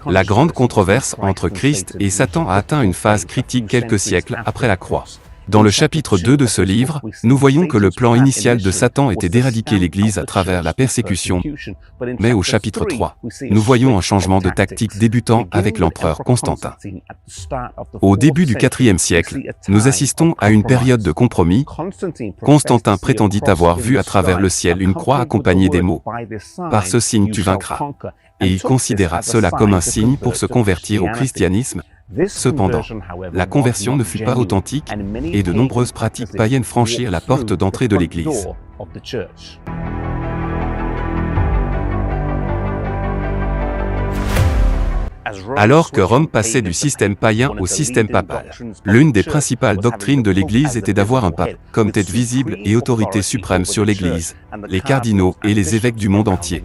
La grande controverse entre Christ et Satan a atteint une phase critique quelques siècles après la croix. Dans le chapitre 2 de ce livre, nous voyons que le plan initial de Satan était d'éradiquer l'Église à travers la persécution, mais au chapitre 3, nous voyons un changement de tactique débutant avec l'empereur Constantin. Au début du IVe siècle, nous assistons à une période de compromis. Constantin prétendit avoir vu à travers le ciel une croix accompagnée des mots « Par ce signe tu vaincras », et il considéra cela comme un signe pour se convertir au christianisme. Cependant, la conversion ne fut pas authentique et de nombreuses pratiques païennes franchirent la porte d'entrée de l'Église. Alors que Rome passait du système païen au système papal, l'une des principales doctrines de l'Église était d'avoir un pape comme tête visible et autorité suprême sur l'Église, les cardinaux et les évêques du monde entier.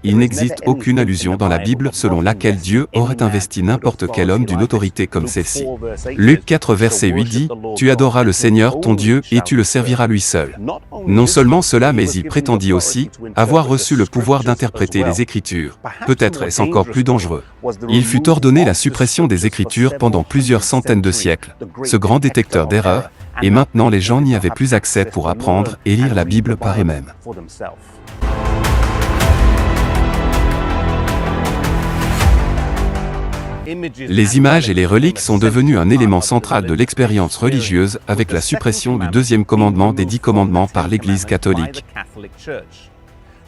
Il n'existe aucune allusion dans la Bible selon laquelle Dieu aurait investi n'importe quel homme d'une autorité comme celle-ci. Luc 4 verset 8 dit « Tu adoreras le Seigneur ton Dieu et tu le serviras lui seul ». Non seulement cela, mais il prétendit aussi avoir reçu le pouvoir d'interpréter les Écritures. Peut-être est-ce encore plus dangereux. Il fut ordonné la suppression des Écritures pendant plusieurs centaines de siècles, ce grand détecteur d'erreurs, et maintenant les gens n'y avaient plus accès pour apprendre et lire la Bible par eux-mêmes. Les images et les reliques sont devenus un élément central de l'expérience religieuse avec la suppression du deuxième commandement des 10 commandements par l'Église catholique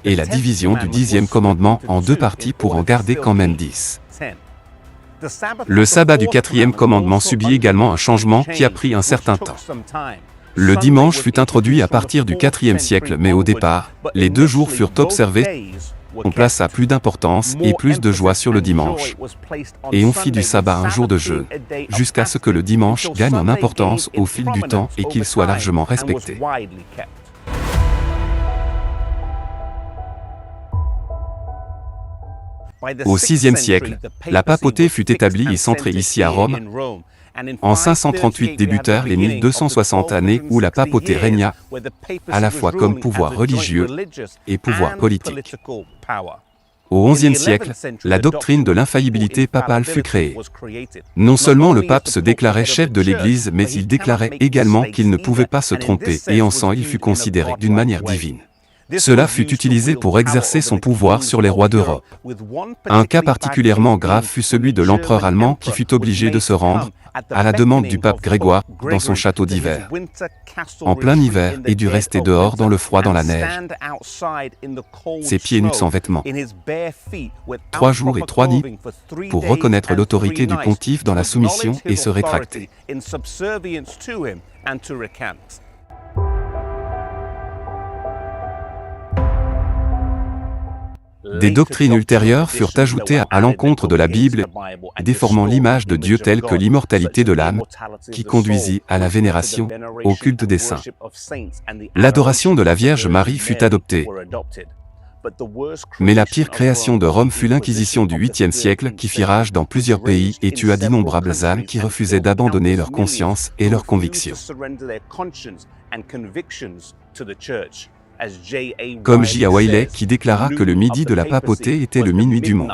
et la division du 10e commandement en 2 parties pour en garder quand même 10. Le sabbat du 4e commandement subit également un changement qui a pris un certain temps. Le dimanche fut introduit à partir du IVe siècle, mais au départ, les 2 jours furent observés. On plaça plus d'importance et plus de joie sur le dimanche. Et on fit du sabbat un jour de jeûne, jusqu'à ce que le dimanche gagne en importance au fil du temps et qu'il soit largement respecté. Au VIe siècle, la papauté fut établie et centrée ici à Rome. En 538 débutèrent les 1260 années où la papauté régna, à la fois comme pouvoir religieux et pouvoir politique. Au XIe siècle, la doctrine de l'infaillibilité papale fut créée. Non seulement le pape se déclarait chef de l'Église, mais il déclarait également qu'il ne pouvait pas se tromper, et en sang il fut considéré d'une manière divine. Cela fut utilisé pour exercer son pouvoir sur les rois d'Europe. Un cas particulièrement grave fut celui de l'empereur allemand qui fut obligé de se rendre, à la demande du pape Grégoire, dans son château d'hiver, en plein hiver, et dut rester dehors dans le froid dans la neige, ses pieds nus sans vêtements, 3 jours et 3 nuits, pour reconnaître l'autorité du pontife dans la soumission et se rétracter. Des doctrines ultérieures furent ajoutées à l'encontre de la Bible, déformant l'image de Dieu telle que l'immortalité de l'âme, qui conduisit à la vénération, au culte des saints. L'adoration de la Vierge Marie fut adoptée. Mais la pire création de Rome fut l'Inquisition du 8e siècle qui fit rage dans plusieurs pays et tua d'innombrables âmes qui refusaient d'abandonner leur conscience et leurs convictions. Comme J.A. Wiley qui déclara que le midi de la papauté était le minuit du monde.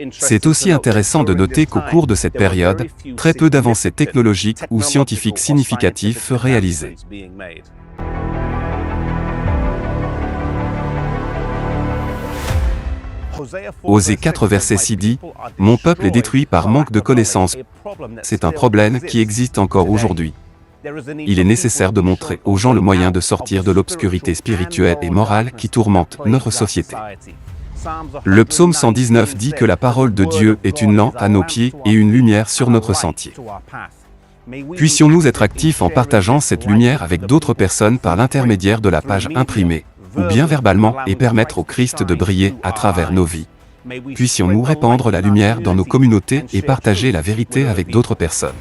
C'est aussi intéressant de noter qu'au cours de cette période, très peu d'avancées technologiques ou scientifiques significatives furent réalisées. Osée 4 verset 6 dit « Mon peuple est détruit par manque de connaissances ». C'est un problème qui existe encore aujourd'hui. Il est nécessaire de montrer aux gens le moyen de sortir de l'obscurité spirituelle et morale qui tourmente notre société. Le psaume 119 dit que la parole de Dieu est une lampe à nos pieds et une lumière sur notre sentier. Puissions-nous être actifs en partageant cette lumière avec d'autres personnes par l'intermédiaire de la page imprimée, ou bien verbalement, et permettre au Christ de briller à travers nos vies. Puissions-nous répandre la lumière dans nos communautés et partager la vérité avec d'autres personnes.